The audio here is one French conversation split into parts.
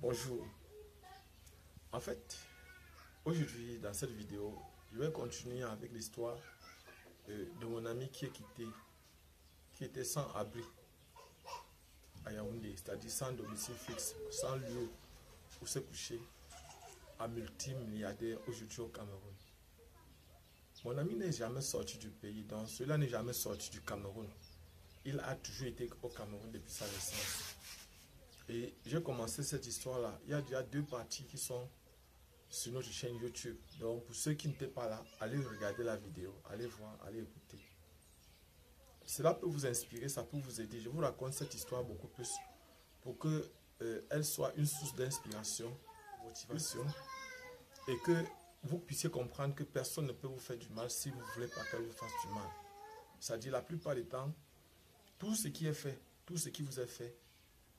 Bonjour. En fait, aujourd'hui, dans cette vidéo, je vais continuer avec l'histoire de mon ami qui est quitté, qui était sans abri à Yaoundé, c'est-à-dire sans domicile fixe, sans lieu où se coucher, à multimilliardaire aujourd'hui au Cameroun. Mon ami n'est jamais sorti du pays, donc cela n'est jamais sorti du Cameroun. Il a toujours été au Cameroun depuis sa naissance. Et j'ai commencé cette histoire-là. Il y a déjà deux parties qui sont sur notre chaîne YouTube. Donc pour ceux qui n'étaient pas là, allez regarder la vidéo, allez voir, allez écouter. Cela peut vous inspirer, ça peut vous aider. Je vous raconte cette histoire beaucoup plus pour que elle soit une source d'inspiration, motivation, et que vous puissiez comprendre que personne ne peut vous faire du mal si vous ne voulez pas qu'elle vous fasse du mal. C'est-à-dire la plupart du temps, tout ce qui est fait, tout ce qui vous est fait,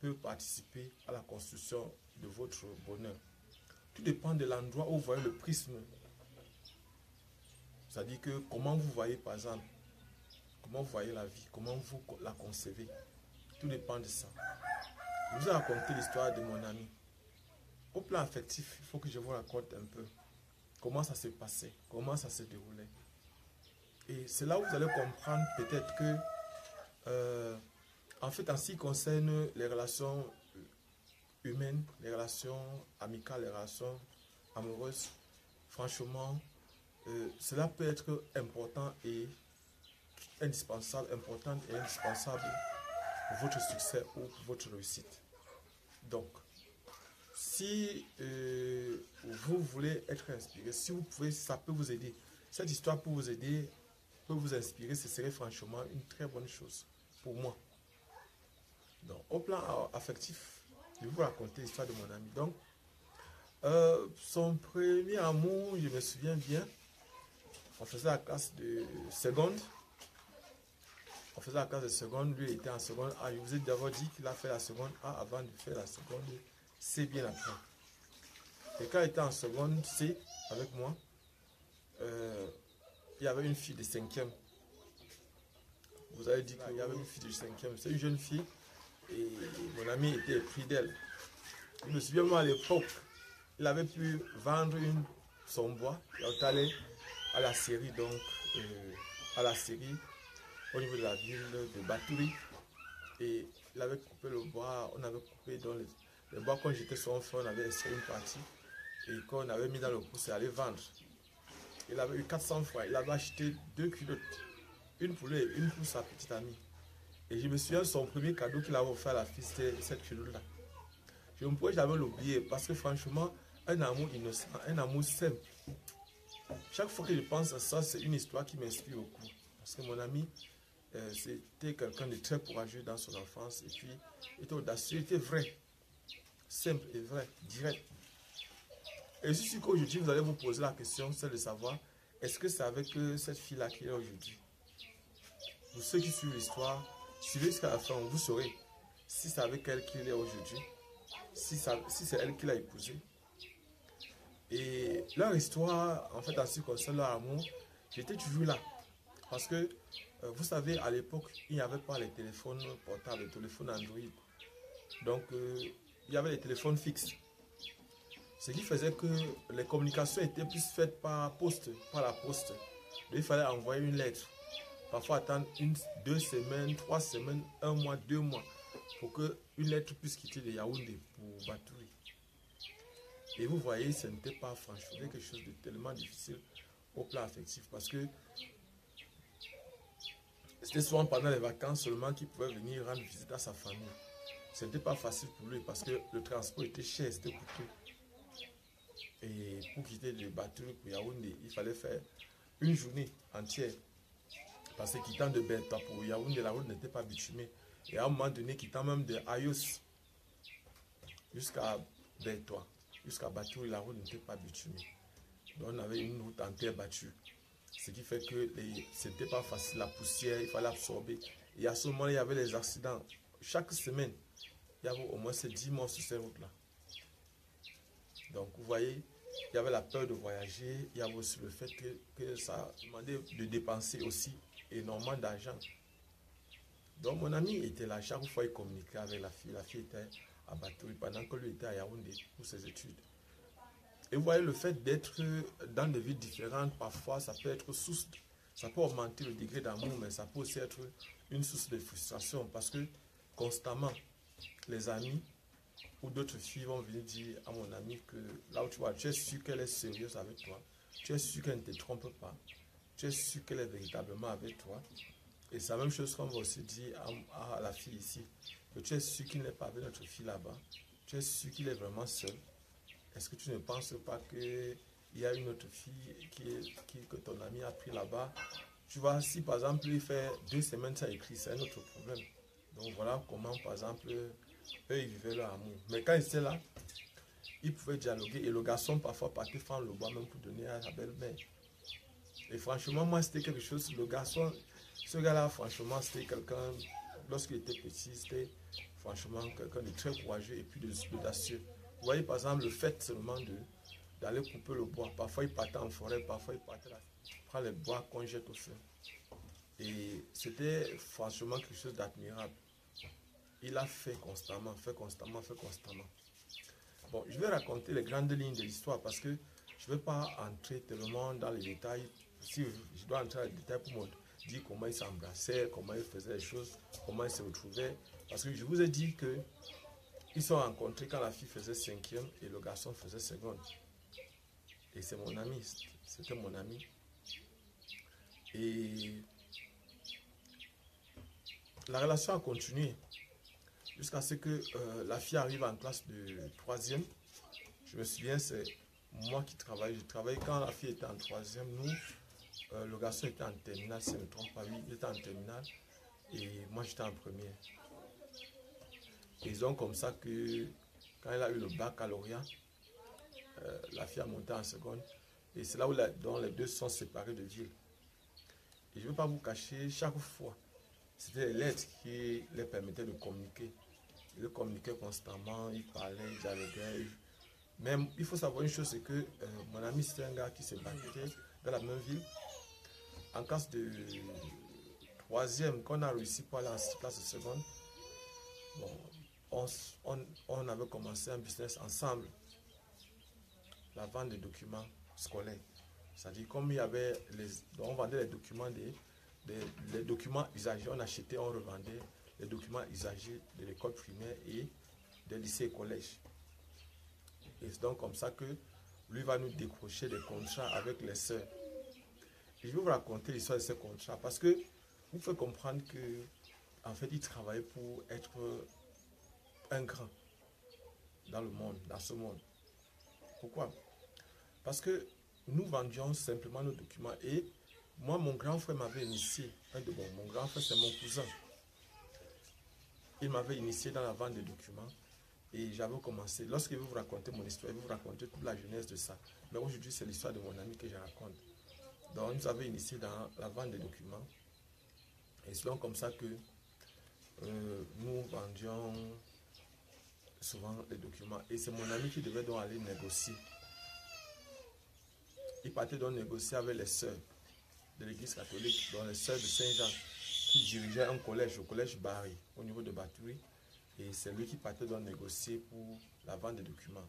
peut participer à la construction de votre bonheur. Tout dépend de l'endroit où vous voyez le prisme. C'est-à-dire que comment vous voyez, par exemple, comment vous voyez la vie, comment vous la concevez. Tout dépend de ça. Je vous ai raconté l'histoire de mon ami. Au plan affectif, il faut que je vous raconte un peu comment ça s'est passé, comment ça s'est déroulé. Et c'est là où vous allez comprendre peut-être que, en fait, en ce qui concerne les relations humaines, les relations amicales, les relations amoureuses, franchement, cela peut être important et indispensable, important et indispensable pour votre succès ou pour votre réussite. Donc, si vous voulez être inspiré, si vous pouvez, ça peut vous aider. Cette histoire peut vous aider, peut vous inspirer, ce serait franchement une très bonne chose pour moi. Donc, au plan affectif, je vais vous raconter l'histoire de mon ami. Donc, son premier amour, je me souviens bien, on faisait la classe de seconde. On faisait la classe de seconde, lui était en seconde A. Je vous ai d'abord dit qu'il a fait la seconde A avant de faire la seconde C bien après. Et quand il était en seconde C avec moi, il y avait une fille de 5e. Vous avez dit qu'il y avait une fille de 5e. C'est une jeune fille et mon ami était épris d'elle. Je me souviens, moi à l'époque, il avait pu vendre son bois. Il est allé à la série, donc à la série au niveau de la ville de Batouri. Et il avait coupé le bois, on avait coupé dans le bois quand j'étais son frère, on avait extrait une partie. Et quand on avait mis dans le pouce, il allait vendre. Il avait eu 400 francs, il avait acheté 2 culottes. Une pour lui et une pour sa petite amie. Et je me souviens, son premier cadeau qu'il avait offert à la fille, c'était cette culotte-là. Je ne pourrais jamais l'oublier parce que franchement, un amour innocent, un amour simple. Chaque fois que je pense à ça, c'est une histoire qui m'inspire beaucoup. Parce que mon ami, c'était quelqu'un de très courageux dans son enfance. Et puis, il était audacieux, il était vrai. Simple et vrai, direct. Et je suis sûr qu'aujourd'hui, vous allez vous poser la question, c'est de savoir, est-ce que c'est avec cette fille-là qu'il est aujourd'hui? Pour ceux qui suivent l'histoire, suivez jusqu'à la fin, vous saurez si c'est avec elle qu'il est aujourd'hui, si c'est elle qui l'a épousé. Et leur histoire, en fait, en ce qui concerne leur amour, j'étais toujours là. Parce que, vous savez, à l'époque, il n'y avait pas les téléphones portables, les téléphones Android. Donc, il y avait les téléphones fixes. Ce qui faisait que les communications étaient plus faites par poste, par la poste. Donc, il fallait envoyer une lettre. Parfois attendre 2 semaines, 3 semaines, 1 mois, 2 mois pour qu'une lettre puisse quitter de Yaoundé pour Batouri. Et vous voyez, ce n'était pas franchement quelque chose de tellement difficile au plan affectif parce que c'était souvent pendant les vacances seulement qu'il pouvait venir rendre visite à sa famille. Ce n'était pas facile pour lui parce que le transport était cher, c'était coûteux. Et pour quitter de Batouri pour Yaoundé, il fallait faire une journée entière. Parce que quittant de Bertois pour Yaoundé, la route n'était pas bitumée. Et à un moment donné, quittant même de Ayos jusqu'à Bertois, jusqu'à Batouri, la route n'était pas bitumée. Donc on avait une route en terre battue. Ce qui fait que ce n'était pas facile, la poussière, il fallait absorber. Et à ce moment-là, il y avait les accidents. Chaque semaine, il y avait au moins ces 10 morts sur ces routes-là. Donc vous voyez, il y avait la peur de voyager, il y avait aussi le fait que ça demandait de dépenser aussi énormément d'argent. Donc mon ami était là, chaque fois il communiquait avec la fille était à Batouri pendant que lui était à Yaoundé pour ses études. Et vous voyez, le fait d'être dans des villes différentes, parfois, ça peut être source, ça peut augmenter le degré d'amour, mais ça peut aussi être une source de frustration parce que constamment, les amis ou d'autres filles vont venir dire à mon ami que là où tu vois, tu es sûr qu'elle est sérieuse avec toi, tu es sûr qu'elle ne te trompe pas, tu es sûr qu'elle est véritablement avec toi. Et c'est la même chose qu'on va aussi dire à la fille ici, que tu es sûr qu'il n'est pas avec notre fille là-bas, tu es sûr qu'il est vraiment seul. Est-ce que tu ne penses pas qu'il y a une autre fille que ton ami a pris là-bas? Tu vois, si par exemple il fait 2 semaines ça écrit, c'est un autre problème. Donc voilà comment par exemple eux ils vivaient leur amour. Mais quand ils étaient là, ils pouvaient dialoguer et le garçon parfois partait fendre le bois même pour donner à sa belle-mère. Et franchement, moi c'était quelque chose, le garçon, ce gars-là, franchement, c'était quelqu'un, lorsqu'il était petit, c'était franchement quelqu'un de très courageux et puis d'audacieux. Vous voyez par exemple le fait seulement d'aller couper le bois. Parfois il partait en forêt, parfois il partait là, prendre les bois qu'on jette au feu. Et c'était franchement quelque chose d'admirable. Il a fait constamment, fait constamment, fait constamment. Bon, je vais raconter les grandes lignes de l'histoire parce que je ne vais pas entrer tellement dans les détails. Si je dois entrer dans les détails pour me dire comment ils s'embrassaient, comment ils faisaient les choses, comment ils se retrouvaient. Parce que je vous ai dit que ils se sont rencontrés quand la fille faisait 5e et le garçon faisait 2e. Et c'est mon ami, c'était mon ami. Et la relation a continué jusqu'à ce que la fille arrive en classe de 3e. Je me souviens, c'est moi qui travaille. Je travaillais quand la fille était en 3e. Nous, le garçon était en terminale, si je ne me trompe pas, lui, il était en terminale. Et moi, j'étais en première. Et donc, comme ça que quand elle a eu le baccalauréat, la fille a monté en 2e. Et c'est là où les deux sont séparés de ville. Et je ne veux pas vous cacher, chaque fois, c'était les lettres qui les permettaient de communiquer. Ils communiquaient constamment, ils parlaient, ils dialoguaient. Même, il faut savoir une chose, c'est que mon ami, c'était un gars qui se battait dans la même ville. En classe de 3e, qu'on a réussi pour aller en classe de 2e, bon, on avait commencé un business ensemble. La vente des documents scolaires. C'est-à-dire, comme il y avait on vendait les documents les documents usagés, on achetait, on revendait les documents usagés de l'école primaire et des lycées et collèges. Et c'est donc comme ça que lui va nous décrocher des contrats avec les sœurs. Et je vais vous raconter l'histoire de ces contrats parce que vous pouvez comprendre que en fait, il travaillait pour être un grand dans le monde, dans ce monde. Pourquoi? Parce que nous vendions simplement nos documents et moi, mon grand frère m'avait initié. Mon grand frère, c'est mon cousin. Il m'avait initié dans la vente des documents et j'avais commencé. Lorsque je vais vous raconter mon histoire, je vais vous raconter toute la jeunesse de ça. Mais aujourd'hui, c'est l'histoire de mon ami que je raconte. Donc, il nous avait initié dans la vente des documents. Et c'est donc comme ça que nous vendions souvent les documents. Et c'est mon ami qui devait donc aller négocier. Il partait donc négocier avec les sœurs de l'église catholique, dont les sœurs de Saint-Jean, qui dirigeaient un collège, le collège Barry, au niveau de Batouri. Et c'est lui qui partait donc négocier pour la vente des documents.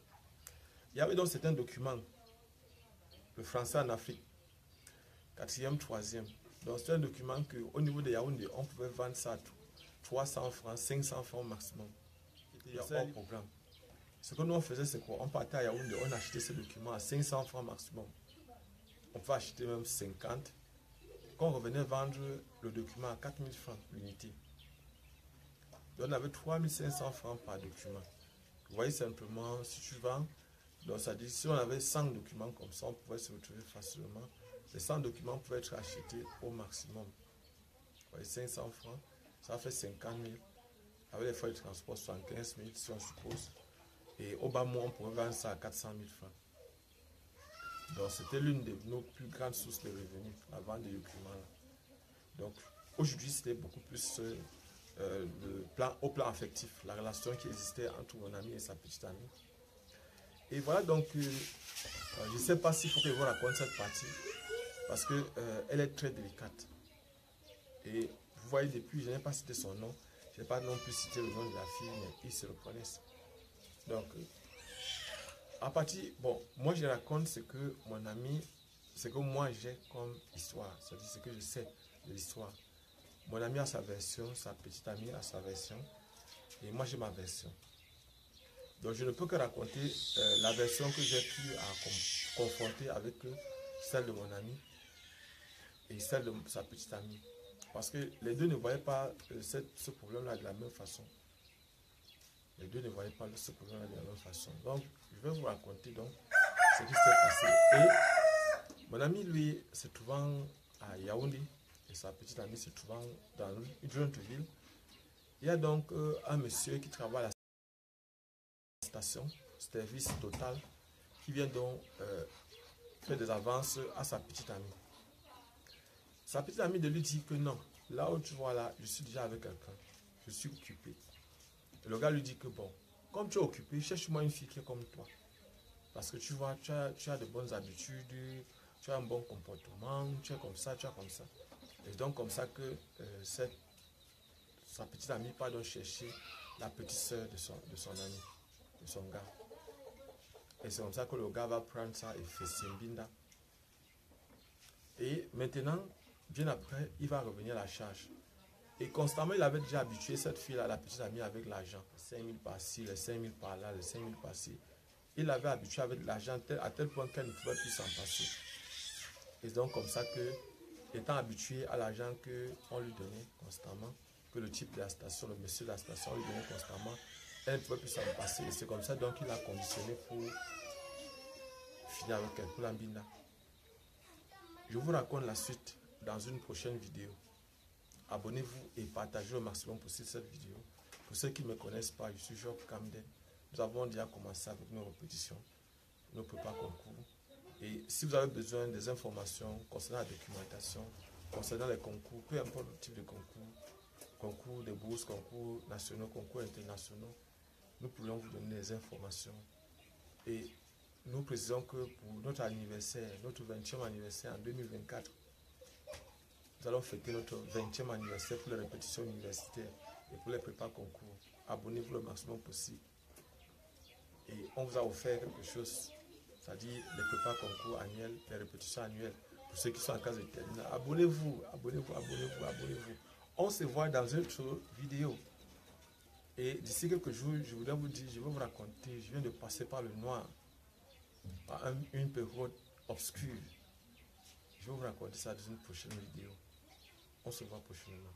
Il y avait donc certains documents, le français en Afrique, 4e, 3e. Donc c'est un document qu'au niveau de Yaoundé, on pouvait vendre ça à 300 francs, 500 francs au maximum. C'était hors programme. Ce que nous on faisait, c'est quoi? On partait à Yaoundé, on achetait ces documents à 500 francs maximum. On pouvait acheter même 50. Quand on revenait vendre le document à 4000 francs l'unité. Donc on avait 3500 francs par document. Vous voyez simplement, si tu vends, donc ça dit, si on avait 100 documents comme ça, on pouvait se retrouver facilement. Les 100 documents pouvaient être achetés au maximum. Vous voyez, 500 francs, ça fait 50 000. Avec les frais de transport, 75 000 si on suppose. Et au bas mot, on pourrait vendre ça à 400 000 francs. Donc c'était l'une de nos plus grandes sources de revenus, la vente des documents. Donc aujourd'hui, c'était beaucoup plus au plan affectif, la relation qui existait entre mon ami et sa petite amie. Et voilà, donc je ne sais pas s'il faut que je vous raconte cette partie, parce qu'elle est très délicate. Et vous voyez, depuis, je n'ai pas cité son nom, je n'ai pas non plus cité le nom de la fille, mais ils se reconnaissent. Donc, à partir, bon, moi je raconte ce que mon ami, ce que moi j'ai comme histoire, c'est-à-dire ce que je sais de l'histoire. Mon ami a sa version, sa petite amie a sa version, et moi j'ai ma version. Donc je ne peux que raconter la version que j'ai pu confronter avec celle de mon ami et celle de sa petite amie. Parce que les deux ne voyaient pas ce problème-là de la même façon. Les deux ne voyaient pas ce problème-là de la même façon. Donc, je vais vous raconter donc ce qui s'est passé. Et mon ami, lui, se trouvant à Yaoundé, et sa petite amie se trouvant dans une autre ville, il y a donc un monsieur qui travaille à la station, service total, qui vient donc faire des avances à sa petite amie. Sa petite amie de lui dit que non, là où tu vois là, je suis déjà avec quelqu'un, je suis occupé. Et le gars lui dit que bon, comme tu es occupé, cherche-moi une fille qui est comme toi. Parce que tu vois, tu as de bonnes habitudes, tu as un bon comportement, tu es comme ça, tu es comme ça. Et donc comme ça que sa petite amie part donc chercher la petite soeur de son ami, de son gars. Et c'est comme ça que le gars va prendre ça et fait Simbinda. Et maintenant, bien après, il va revenir à la charge. Et constamment, il avait déjà habitué cette fille-là, la petite amie, avec l'argent. 5 000 par-ci, les 5 000 par-là, les 5 000 par-ci. Il l'avait habitué avec l'argent à tel point qu'elle ne pouvait plus s'en passer. Et donc, comme ça que, étant habitué à l'argent qu'on lui donnait constamment, que le type de la station, le monsieur de la station lui donnait constamment, elle ne pouvait plus s'en passer. Et c'est comme ça donc qu'il a conditionné pour finir avec elle, pour l'ambina. Je vous raconte la suite dans une prochaine vidéo. Abonnez-vous et partagez au maximum possible cette vidéo. Pour ceux qui ne me connaissent pas, je suis Job Camden. Nous avons déjà commencé avec nos répétitions, nos prépas concours. Et si vous avez besoin des informations concernant la documentation, concernant les concours, peu importe le type de concours, concours de bourses, concours nationaux, concours internationaux, nous pourrions vous donner des informations. Et nous précisons que pour notre anniversaire, notre 20e anniversaire en 2024, nous allons fêter notre 20e anniversaire pour les répétitions universitaires et pour les prépas concours. Abonnez-vous le maximum possible. Et on vous a offert quelque chose, c'est-à-dire les prépas concours annuels, les répétitions annuelles. Pour ceux qui sont en classe de terminale, abonnez-vous, abonnez-vous, abonnez-vous, abonnez-vous. On se voit dans une autre vidéo. Et d'ici quelques jours, je voudrais vous dire, je vais vous raconter, je viens de passer par le noir, par une période obscure. Je vais vous raconter ça dans une prochaine vidéo. On se voit prochainement.